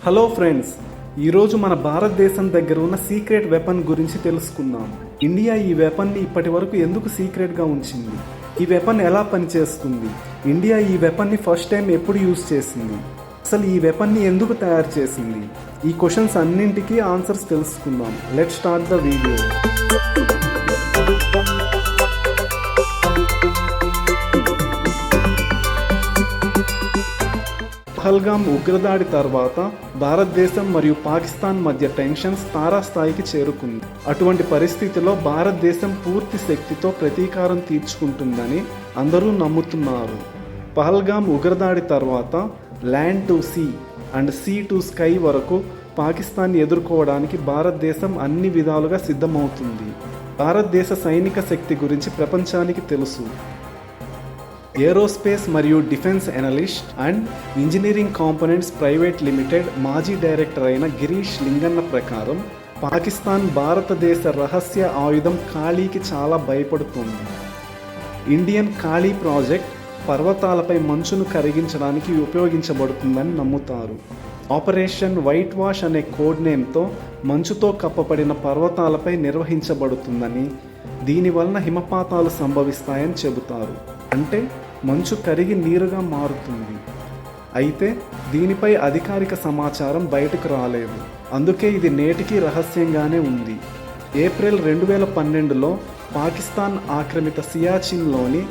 Hello friends, ఈరోజు మన భారతదేశం దగ్గర ఉన్న సీక్రెట్ వెపన్ గురించి తెలుసుకుందాం. ఇండియా ఈ వెపన్ని ఇప్పటి వరకు ఎందుకు సీక్రెట్గా ఉంచింది? ఈ వెపన్ ఎలా పనిచేస్తుంది? ఇండియా ఈ వెపన్ని ఫస్ట్ టైం ఎప్పుడు యూజ్ చేసింది? అసలు ఈ వెపన్ని ఎందుకు తయారు చేసింది? ఈ క్వశ్చన్స్ అన్నింటికీ ఆన్సర్స్ తెలుసుకుందాం. Let's start the video. Pahalgam ఉగ్రదాడి తర్వాత భారతదేశం మరియు పాకిస్తాన్ మధ్య టెన్షన్స్ తారాస్థాయికి చేరుకుంది. అటువంటి పరిస్థితిలో భారతదేశం పూర్తి శక్తితో ప్రతీకారం తీర్చుకుంటుందని అందరూ నమ్ముతున్నారు. పహల్గామ్ ఉగ్రదాడి తర్వాత land to sea and sea to sky వరకు పాకిస్తాన్ ఎదుర్కోవడానికి భారతదేశం అన్ని విధాలుగా సిద్ధమవుతుంది. భారతదేశ సైనిక శక్తి గురించి ప్రపంచానికి తెలుసు. ఏరోస్పేస్ మరియు defence analyst and engineering components private limited మాజీ డైరెక్టర్ అయిన గిరీష్ లింగన్న ప్రకారం పాకిస్తాన్ భారతదేశ రహస్య ఆయుధం కాళీకి చాలా భయపడుతుంది. ఇండియన్ కాళీ ప్రాజెక్ట్ పర్వతాలపై మంచును కరిగించడానికి ఉపయోగించబడుతుందని నమ్ముతారు. ఆపరేషన్ వైట్ వాష్ అనే కోడ్ నేమ్తో మంచుతో కప్పబడిన పర్వతాలపై నిర్వహించబడుతుందని, దీనివలన హిమపాతాలు సంభవిస్తాయని చెబుతారు. అంటే మంచు కరిగి నీరుగా మారుతుంది. అయితే దీనిపై అధికారిక సమాచారం బయటకు రాలేదు. అందుకే ఇది నేటికి రహస్యంగానే ఉంది. ఏప్రిల్ 2012లో పాకిస్తాన్ ఆక్రమిత సియాచిన్లోని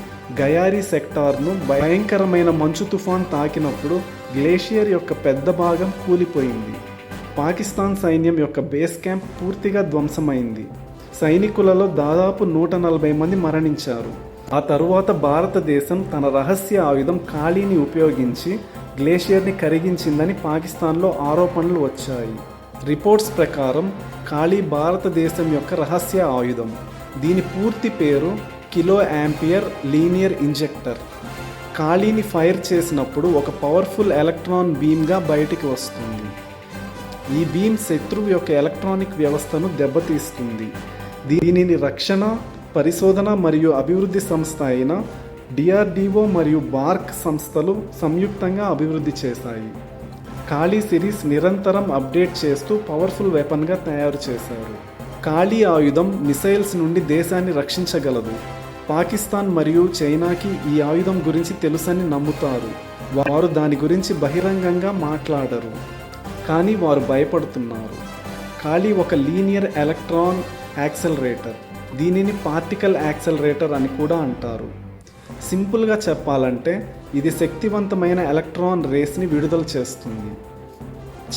గయారీ సెక్టార్ను భయంకరమైన మంచు తుఫాన్ తాకినప్పుడు గ్లేషియర్ యొక్క పెద్ద భాగం కూలిపోయింది. పాకిస్తాన్ సైన్యం యొక్క బేస్ క్యాంప్ పూర్తిగా ధ్వంసమైంది. సైనికులలో దాదాపు 140 మంది మరణించారు. ఆ తరువాత భారతదేశం తన రహస్య ఆయుధం కాళీని ఉపయోగించి గ్లేషియర్ని కరిగించిందని పాకిస్తాన్లో ఆరోపణలు వచ్చాయి. రిపోర్ట్స్ ప్రకారం కాళీ భారతదేశం యొక్క రహస్య ఆయుధం. దీని పూర్తి పేరు కిలో యాంపియర్ లీనియర్ ఇంజెక్టర్. కాళీని ఫైర్ చేసినప్పుడు ఒక పవర్ఫుల్ ఎలక్ట్రాన్ బీమ్గా బయటికి వస్తుంది. ఈ బీమ్ శత్రువు యొక్క ఎలక్ట్రానిక్ వ్యవస్థను దెబ్బతీస్తుంది. దీనిని రక్షణ, పరిశోధన మరియు అభివృద్ధి సంస్థ అయిన డిఆర్డిఓ మరియు బార్క్ సంస్థలు సంయుక్తంగా అభివృద్ధి చేశాయి. కాళీ సిరీస్ నిరంతరం అప్డేట్ చేస్తూ పవర్ఫుల్ వెపన్గా తయారు చేశారు. కాళీ ఆయుధం మిసైల్స్ నుండి దేశాన్ని రక్షించగలదు. పాకిస్తాన్ మరియు చైనాకి ఈ ఆయుధం గురించి తెలుసని నమ్ముతారు. వారు దాని గురించి బహిరంగంగా మాట్లాడరు, కానీ వారు భయపడుతున్నారు. కాళీ ఒక లీనియర్ ఎలక్ట్రాన్ యాక్సెలరేటర్. దీనిని పార్టికల్ యాక్సెలరేటర్ అని కూడా అంటారు. సింపుల్గా చెప్పాలంటే ఇది శక్తివంతమైన ఎలక్ట్రాన్ రేస్ని విడుదల చేస్తుంది.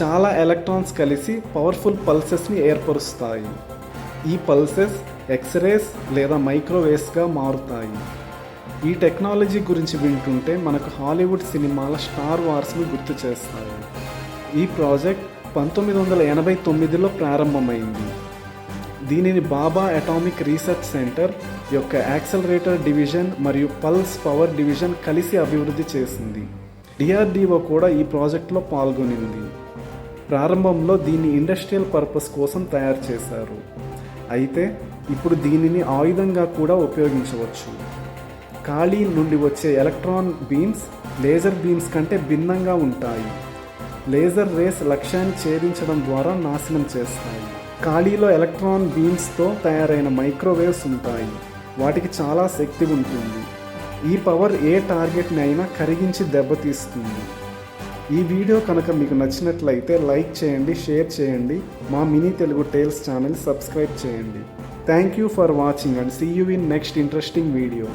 చాలా ఎలక్ట్రాన్స్ కలిసి పవర్ఫుల్ పల్సెస్ని ఏర్పరుస్తాయి. ఈ పల్సెస్ ఎక్స్రేస్ లేదా మైక్రోవేవ్స్గా మారుతాయి. ఈ టెక్నాలజీ గురించి వింటుంటే మనకు హాలీవుడ్ సినిమాల స్టార్ వార్స్ని గుర్తు చేస్తాయి. ఈ ప్రాజెక్ట్ 1989లో ప్రారంభమైంది. దీనిని బాబా అటామిక్ రీసెర్చ్ సెంటర్ యొక్క యాక్సెలరేటర్ డివిజన్ మరియు పల్స్ పవర్ డివిజన్ కలిసి అభివృద్ధి చేసింది. డిఆర్డిఓ కూడా ఈ ప్రాజెక్టులో పాల్గొనింది. ప్రారంభంలో దీన్ని ఇండస్ట్రియల్ పర్పస్ కోసం తయారు చేశారు. అయితే ఇప్పుడు దీనిని ఆయుధంగా కూడా ఉపయోగించవచ్చు. కాళీ నుండి వచ్చే ఎలక్ట్రాన్ బీమ్స్ లేజర్ బీమ్స్ కంటే భిన్నంగా ఉంటాయి. లేజర్ రేస్ లక్ష్యాన్ని ఛేదించడం ద్వారా నాశనం చేస్తాయి. కాళీలో ఎలక్ట్రాన్ బీమ్స్తో తయారైన మైక్రోవేవ్స్ ఉంటాయి. వాటికి చాలా శక్తి ఉంటుంది. ఈ పవర్ ఏ టార్గెట్ని అయినా కరిగించి దెబ్బతీస్తుంది. ఈ వీడియో కనుక మీకు నచ్చినట్లయితే లైక్ చేయండి, షేర్ చేయండి. మా mini Telugu tales channel subscribe చేయండి. Thank you for watching and see you in next interesting video.